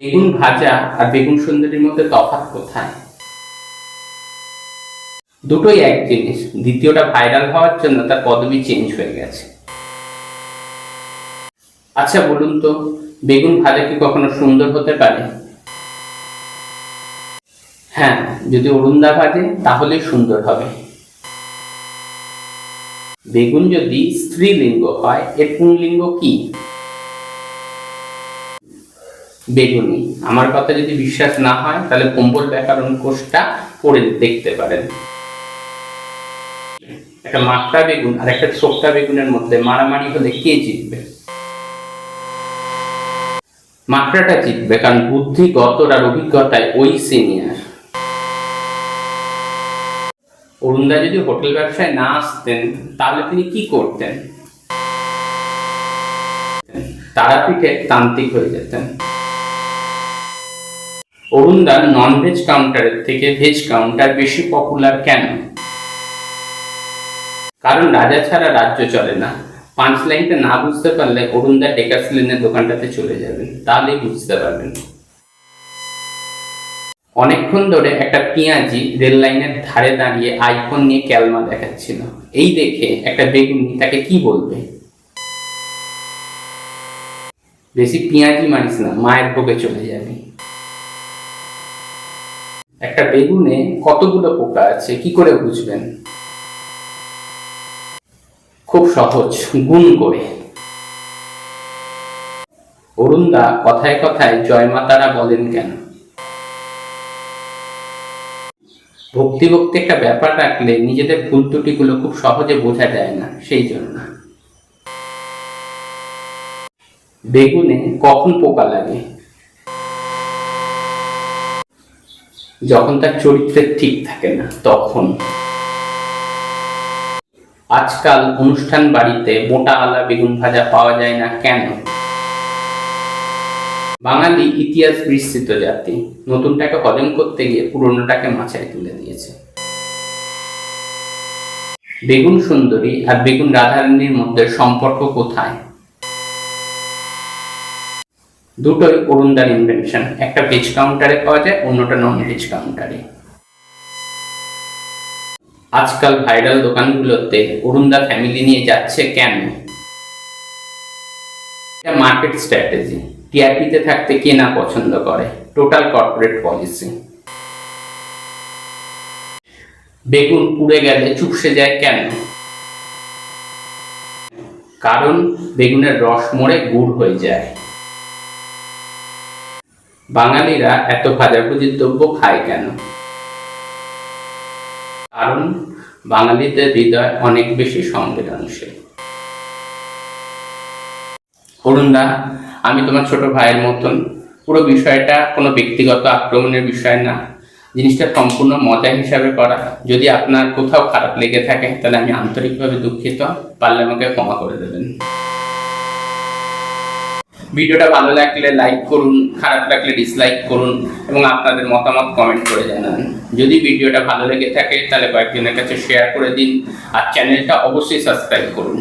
বেগুন ভাজা আর বেগুন সুন্দরীর মধ্যে তফাৎ কোথায়? দুটোই এক জিনিস, দ্বিতীয়টা ভাইরাল হওয়ার জন্য তার পদবি চেঞ্জ হয়ে গেছে। আচ্ছা বলুন তো, বেগুন ভাজা কি কখনো সুন্দর হতে পারে? হ্যাঁ, যদি অরুণদা ভাজে তাহলে সুন্দর হবে। বেগুন যদি স্ত্রীলিঙ্গ হয় এর পুংলিঙ্গ কি? বেগুনি। আমার কথা যদি বিশ্বাস না হয় তাহলে কম্বল ব্যাকরণ কোষটা পড়ে দেখতে পারেন। একটা মাকড়া বেগুন আর একটা ছোকরা বেগুনের মধ্যে মারামারি হলে কে জিতবে? মাকড়াটা জিতবে, কারণ বুদ্ধিগত আর অভিজ্ঞতায় ওই সিনিয়র। অরুণদা যদি হোটেল ব্যবসায় না আসতেন তাহলে তিনি কি করতেন? তারাপীঠে তান্ত্রিক হয়ে যেতেন। অরুণদার ননভেজ কাউন্টারের থেকে ভেজ কাউন্টার বেশি পপুলার কেন? কারণ রাজা ছাড়া রাজ্য চলে না। পাঁচ লাইনটা না বুঝতে পারলে অরুণদা ডেকাসিলিনের দোকানটাতে চলে যাবেন, তাহলেই বুঝতে পারবেন। অনেকক্ষণ ধরে একটা পেঁয়াজি রেল লাইনের ধারে দাঁড়িয়ে আইফোন নিয়ে ক্যালমা দেখাচ্ছিল। এই দেখে একটা বেগুনি তাকে কি বলবে? বেশি পেঁয়াজি মানিস না, মায়ের ভোগে চলে যাবে। একটা বেগুনে কতগুলো পোকা আছে কি করে বুঝবেন? খুব সহজ, গুণ করে। অরুণদা কথায় কথায় জয় মা তারা বলেন কেন? ভক্তি ভক্তি একটা ব্যাপার রাখলে নিজেদের ভুল ত্রুটিগুলো খুব সহজে বোঝা যায় না, সেই জন্য। বেগুনে কখন পোকা লাগে? যখন তার চরিত্রের ঠিক থাকে না, তখন। আজকাল অনুষ্ঠান বাড়িতে মোটা আলা বেগুন ভাজা পাওয়া যায় না কেন? বাঙালি ইতিহাস বিস্তৃত জাতি, নতুনটাকে হজম করতে গিয়ে পুরনোটাকে মাথায় তুলে দিয়েছে। বেগুন সুন্দরী আর বেগুন রাধারানীর মধ্যে সম্পর্ক কোথায়? দুটোই অরুণদার ইনভেনশন। একটা ভেজ কাউন্টারে পাওয়া যায়, অন্যটা নন ভেজ কাউন্টারে। আজকাল ভাইরাল দোকানগুলোতে অরুণদা ফ্যামিলি নিয়ে যাচ্ছে কেন? Market strategy. টিআরপিতে থাকতে কে না পছন্দ করে? Total corporate policy. বেগুন পুড়ে গেলে চুপসে যায় কেন? কারণ বেগুনের রস মরে গুড় হয়ে যায়। বাঙালিরা এত ভাজাভুজির দ্রব্য খায় কেন? কারণ বাঙালিদের হৃদয় অনেক বেশি সংবেদনশীল। অরুণদা, আমি তোমার ছোট ভাইয়ের মতন। পুরো বিষয়টা কোনো ব্যক্তিগত আক্রমণের বিষয় না, জিনিসটা সম্পূর্ণ মজা হিসাবে করা। যদি আপনার কোথাও খারাপ লেগে থাকে তাহলে আমি আন্তরিকভাবে দুঃখিত, পারলে আমাকে ক্ষমা করে দেবেন। ভিডিওটা ভালো লাগলে লাইক করুন, খারাপ লাগলে ডিসলাইক করুন এবং আপনাদের মতামত কমেন্ট করে জানান। যদি ভিডিওটা ভালো লেগে থাকে তাহলে কয়েকজনের কাছে শেয়ার করে দিন আর চ্যানেলটা অবশ্যই সাবস্ক্রাইব করুন।